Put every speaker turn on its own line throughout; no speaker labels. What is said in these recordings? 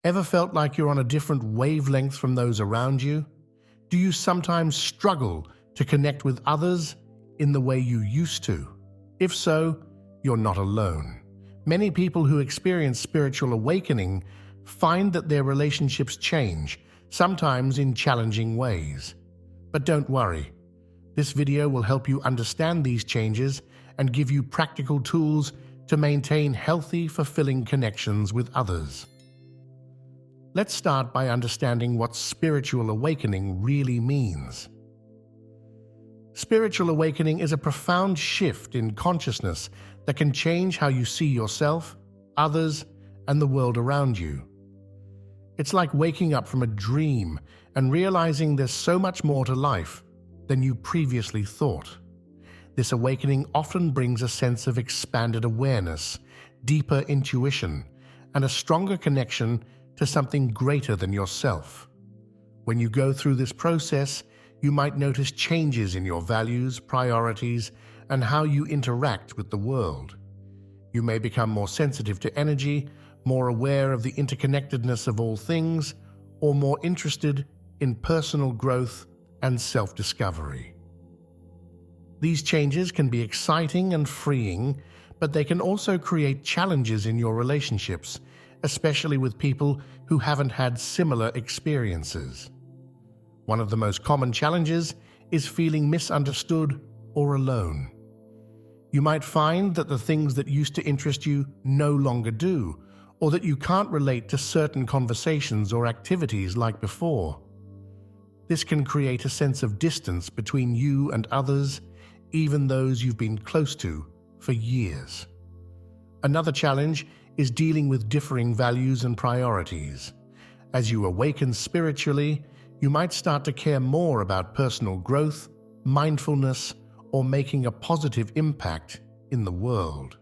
Ever felt like you're on a different wavelength from those around you? Do you sometimes struggle to connect with others in the way you used to? If so, you're not alone. Many people who experience spiritual awakening find that their relationships change, sometimes in challenging ways. But don't worry. This video will help you understand these changes and give you practical tools to maintain healthy, fulfilling connections with others. Let's start by understanding what spiritual awakening really means. Spiritual awakening is a profound shift in consciousness that can change how you see yourself, others, and the world around you. It's like waking up from a dream and realizing there's so much more to life than you previously thought. This awakening often brings a sense of expanded awareness, deeper intuition, and a stronger connection to something greater than yourself. When you go through this process, you might notice changes in your values, priorities, and how you interact with the world. You may become more sensitive to energy, more aware of the interconnectedness of all things, or more interested in personal growth and self-discovery. These changes can be exciting and freeing, but they can also create challenges in your relationships, especially with people who haven't had similar experiences. One of the most common challenges is feeling misunderstood or alone. You might find that the things that used to interest you no longer do, or that you can't relate to certain conversations or activities like before. This can create a sense of distance between you and others, even those you've been close to for years. Another challenge is dealing with differing values and priorities. As you awaken spiritually, you might start to care more about personal growth, mindfulness, or making a positive impact in the world.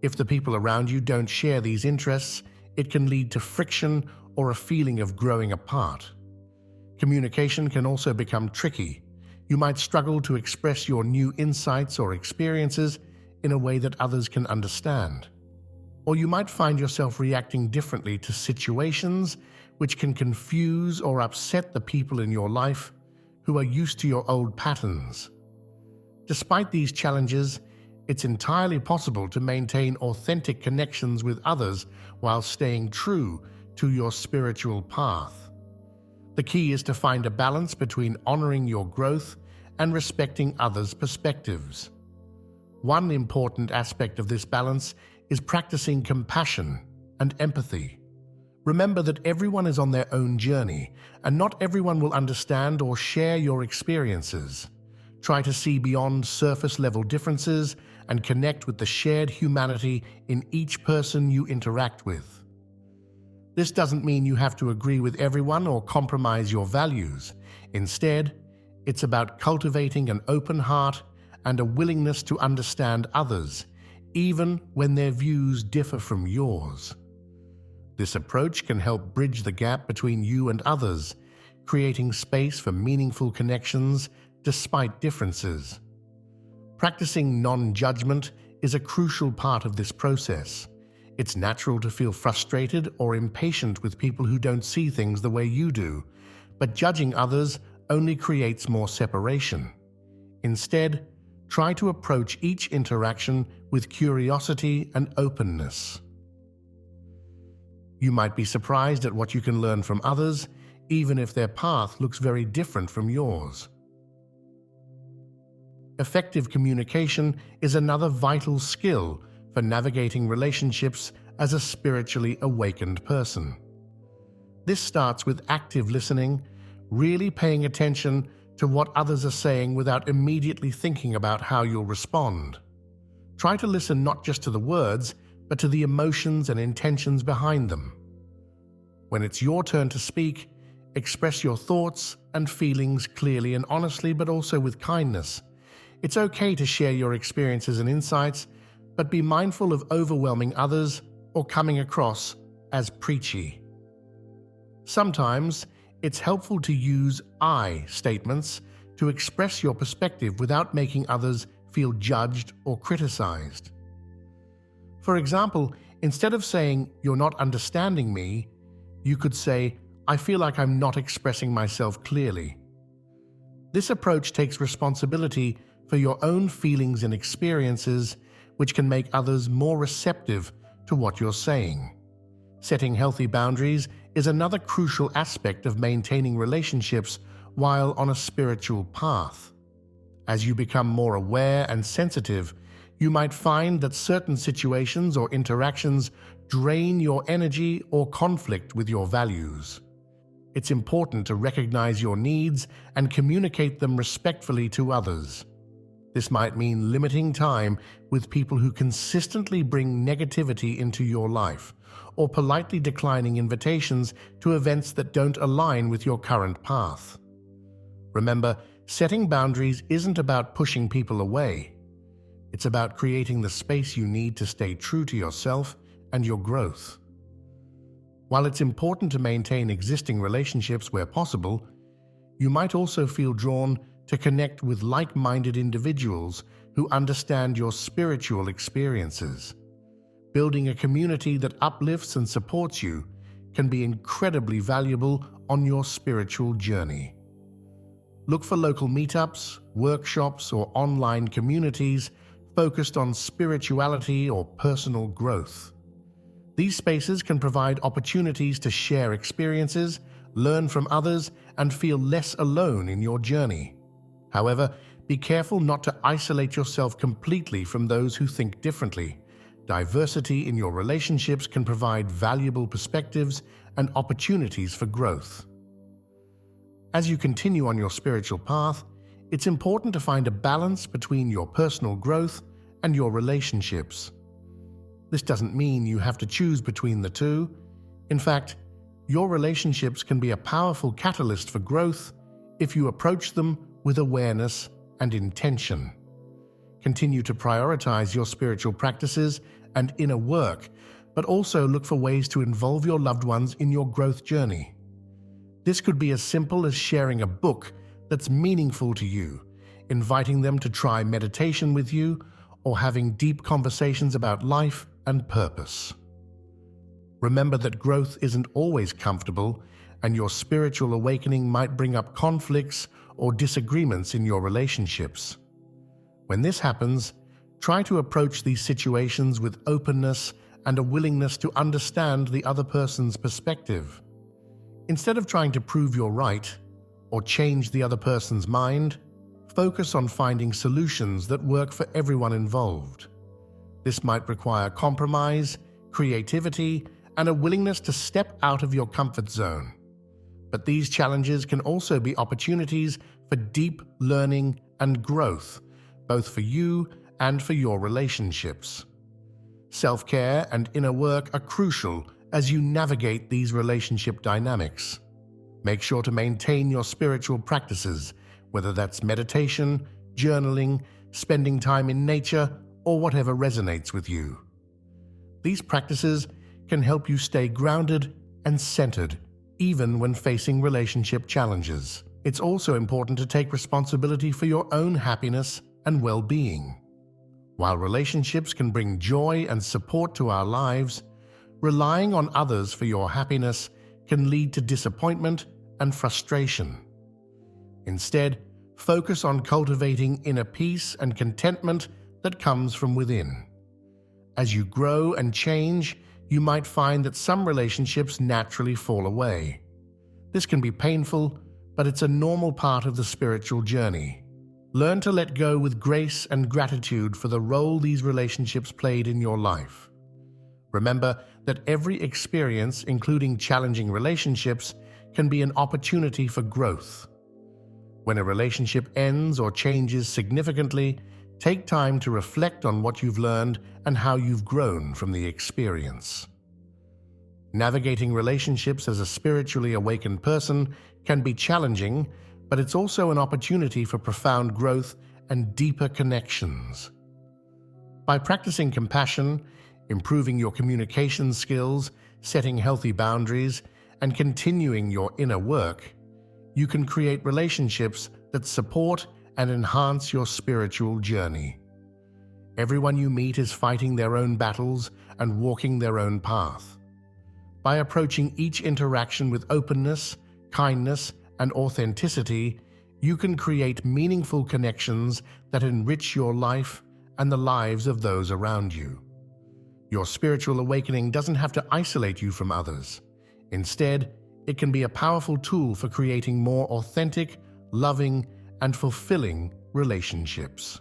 If the people around you don't share these interests, it can lead to friction or a feeling of growing apart. Communication can also become tricky. You might struggle to express your new insights or experiences in a way that others can understand. Or you might find yourself reacting differently to situations, which can confuse or upset the people in your life who are used to your old patterns. Despite these challenges, it's entirely possible to maintain authentic connections with others while staying true to your spiritual path. The key is to find a balance between honoring your growth and respecting others' perspectives. One important aspect of this balance is practicing compassion and empathy. Remember that everyone is on their own journey, and not everyone will understand or share your experiences. Try to see beyond surface-level differences and connect with the shared humanity in each person you interact with. This doesn't mean you have to agree with everyone or compromise your values. Instead, it's about cultivating an open heart and a willingness to understand others, even when their views differ from yours. This approach can help bridge the gap between you and others, creating space for meaningful connections despite differences. Practicing non-judgment is a crucial part of this process. It's natural to feel frustrated or impatient with people who don't see things the way you do, but judging others only creates more separation. Instead, try to approach each interaction with curiosity and openness. You might be surprised at what you can learn from others, even if their path looks very different from yours. Effective communication is another vital skill for navigating relationships as a spiritually awakened person. This starts with active listening, really paying attention to what others are saying without immediately thinking about how you'll respond. Try to listen not just to the words, but to the emotions and intentions behind them. When it's your turn to speak, express your thoughts and feelings clearly and honestly, but also with kindness. It's okay to share your experiences and insights, but be mindful of overwhelming others or coming across as preachy. Sometimes, it's helpful to use I statements to express your perspective without making others feel judged or criticized. For example, Instead of saying, "You're not understanding me," you could say, "I feel like I'm not expressing myself clearly." This approach takes responsibility for your own feelings and experiences, which can make others more receptive to what you're saying. Setting healthy boundaries is another crucial aspect of maintaining relationships while on a spiritual path. As you become more aware and sensitive, you might find that certain situations or interactions drain your energy or conflict with your values. It's important to recognize your needs and communicate them respectfully to others. This might mean limiting time with people who consistently bring negativity into your life, or politely declining invitations to events that don't align with your current path. Remember, setting boundaries isn't about pushing people away. It's about creating the space you need to stay true to yourself and your growth. While it's important to maintain existing relationships where possible, you might also feel drawn to connect with like-minded individuals who understand your spiritual experiences. Building a community that uplifts and supports you can be incredibly valuable on your spiritual journey. Look for local meetups, workshops, or online communities focused on spirituality or personal growth. These spaces can provide opportunities to share experiences, learn from others, and feel less alone in your journey. However, be careful not to isolate yourself completely from those who think differently. Diversity in your relationships can provide valuable perspectives and opportunities for growth. As you continue on your spiritual path, it's important to find a balance between your personal growth and your relationships. This doesn't mean you have to choose between the two. In fact, your relationships can be a powerful catalyst for growth if you approach them with awareness and intention. Continue to prioritize your spiritual practices and inner work, but also look for ways to involve your loved ones in your growth journey. This could be as simple as sharing a book that's meaningful to you, inviting them to try meditation with you, or having deep conversations about life and purpose. Remember that growth isn't always comfortable, and your spiritual awakening might bring up conflicts or disagreements in your relationships. When this happens, try to approach these situations with openness and a willingness to understand the other person's perspective. Instead of trying to prove you're right or change the other person's mind, focus on finding solutions that work for everyone involved. This might require compromise, creativity, and a willingness to step out of your comfort zone. But these challenges can also be opportunities for deep learning and growth, both for you and for your relationships. Self-care and inner work are crucial as you navigate these relationship dynamics. Make sure to maintain your spiritual practices, whether that's meditation, journaling, spending time in nature, or whatever resonates with you. These practices can help you stay grounded and centered, even when facing relationship challenges. It's also important to take responsibility for your own happiness and well-being. While relationships can bring joy and support to our lives, relying on others for your happiness can lead to disappointment and frustration. Instead, focus on cultivating inner peace and contentment that comes from within. As you grow and change, you might find that some relationships naturally fall away. This can be painful, but it's a normal part of the spiritual journey. Learn to let go with grace and gratitude for the role these relationships played in your life. Remember that every experience, including challenging relationships, can be an opportunity for growth. When a relationship ends or changes significantly, take time to reflect on what you've learned and how you've grown from the experience. Navigating relationships as a spiritually awakened person can be challenging, but it's also an opportunity for profound growth and deeper connections. By practicing compassion, improving your communication skills, setting healthy boundaries, and continuing your inner work, you can create relationships that support and enhance your spiritual journey. Everyone you meet is fighting their own battles and walking their own path. By approaching each interaction with openness, kindness, and authenticity, you can create meaningful connections that enrich your life and the lives of those around you. Your spiritual awakening doesn't have to isolate you from others. Instead, it can be a powerful tool for creating more authentic, loving, and fulfilling relationships.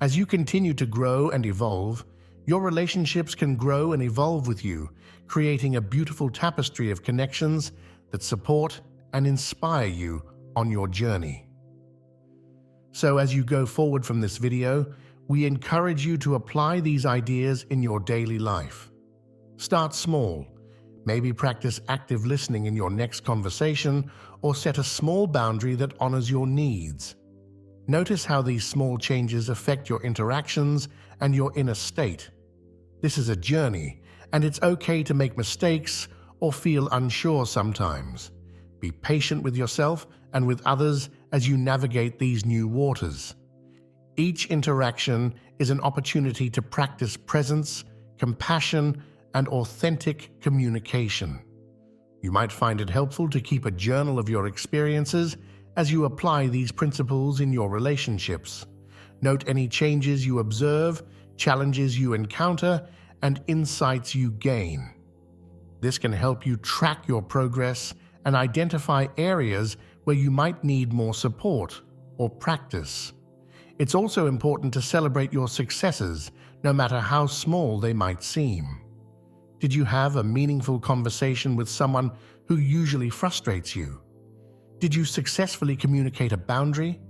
As you continue to grow and evolve, your relationships can grow and evolve with you, creating a beautiful tapestry of connections that support and inspire you on your journey. So as you go forward from this video, we encourage you to apply these ideas in your daily life. Start small. Maybe practice active listening in your next conversation, or set a small boundary that honors your needs. Notice how these small changes affect your interactions and your inner state. This is a journey, and it's okay to make mistakes or feel unsure sometimes. Be patient with yourself and with others as you navigate these new waters. Each interaction is an opportunity to practice presence, compassion, and authentic communication. You might find it helpful to keep a journal of your experiences as you apply these principles in your relationships. Note any changes you observe, challenges you encounter, and insights you gain. This can help you track your progress and identify areas where you might need more support or practice. It's also important to celebrate your successes, no matter how small they might seem. Did you have a meaningful conversation with someone who usually frustrates you? Did you successfully communicate a boundary?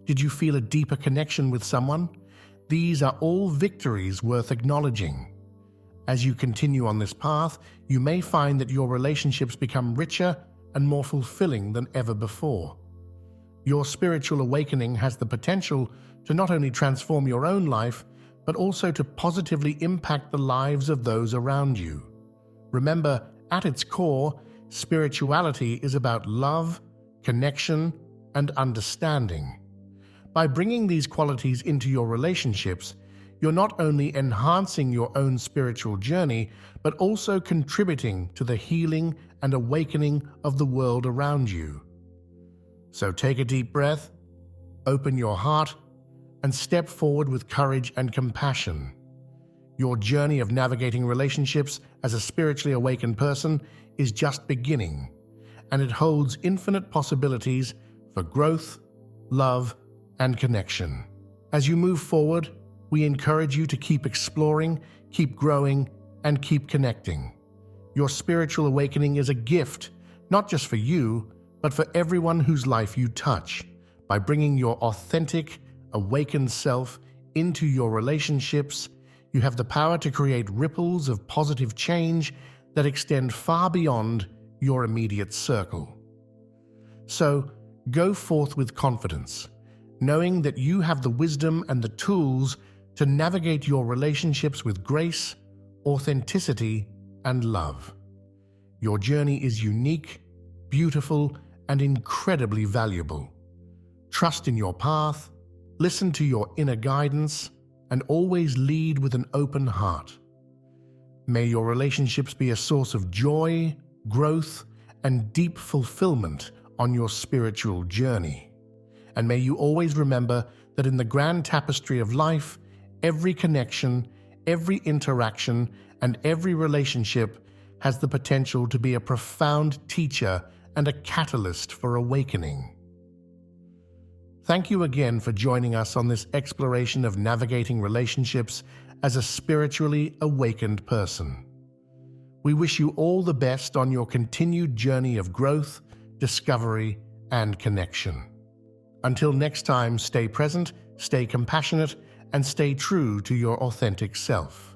Did you feel a deeper connection with someone? These are all victories worth acknowledging. As you continue on this path, you may find that your relationships become richer and more fulfilling than ever before. Your spiritual awakening has the potential to not only transform your own life, but also to positively impact the lives of those around you. Remember, at its core, spirituality is about love, connection, and understanding. By bringing these qualities into your relationships, you're not only enhancing your own spiritual journey, but also contributing to the healing and awakening of the world around you. So take a deep breath, open your heart, and step forward with courage and compassion. Your journey of navigating relationships as a spiritually awakened person is just beginning, and it holds infinite possibilities for growth, love, and connection. As you move forward, we encourage you to keep exploring, keep growing, and keep connecting. Your spiritual awakening is a gift, not just for you, but for everyone whose life you touch. By bringing your authentic, awakened self into your relationships, you have the power to create ripples of positive change that extend far beyond your immediate circle. So, go forth with confidence, knowing that you have the wisdom and the tools to navigate your relationships with grace, authenticity, and love. Your journey is unique, beautiful, and incredibly valuable. Trust in your path, listen to your inner guidance, and always lead with an open heart. May your relationships be a source of joy, growth, and deep fulfillment on your spiritual journey. And may you always remember that in the grand tapestry of life, every connection, every interaction, and every relationship has the potential to be a profound teacher and a catalyst for awakening. Thank you again for joining us on this exploration of navigating relationships as a spiritually awakened person. We wish you all the best on your continued journey of growth, discovery, and connection. Until next time, stay present, stay compassionate, and stay true to your authentic self.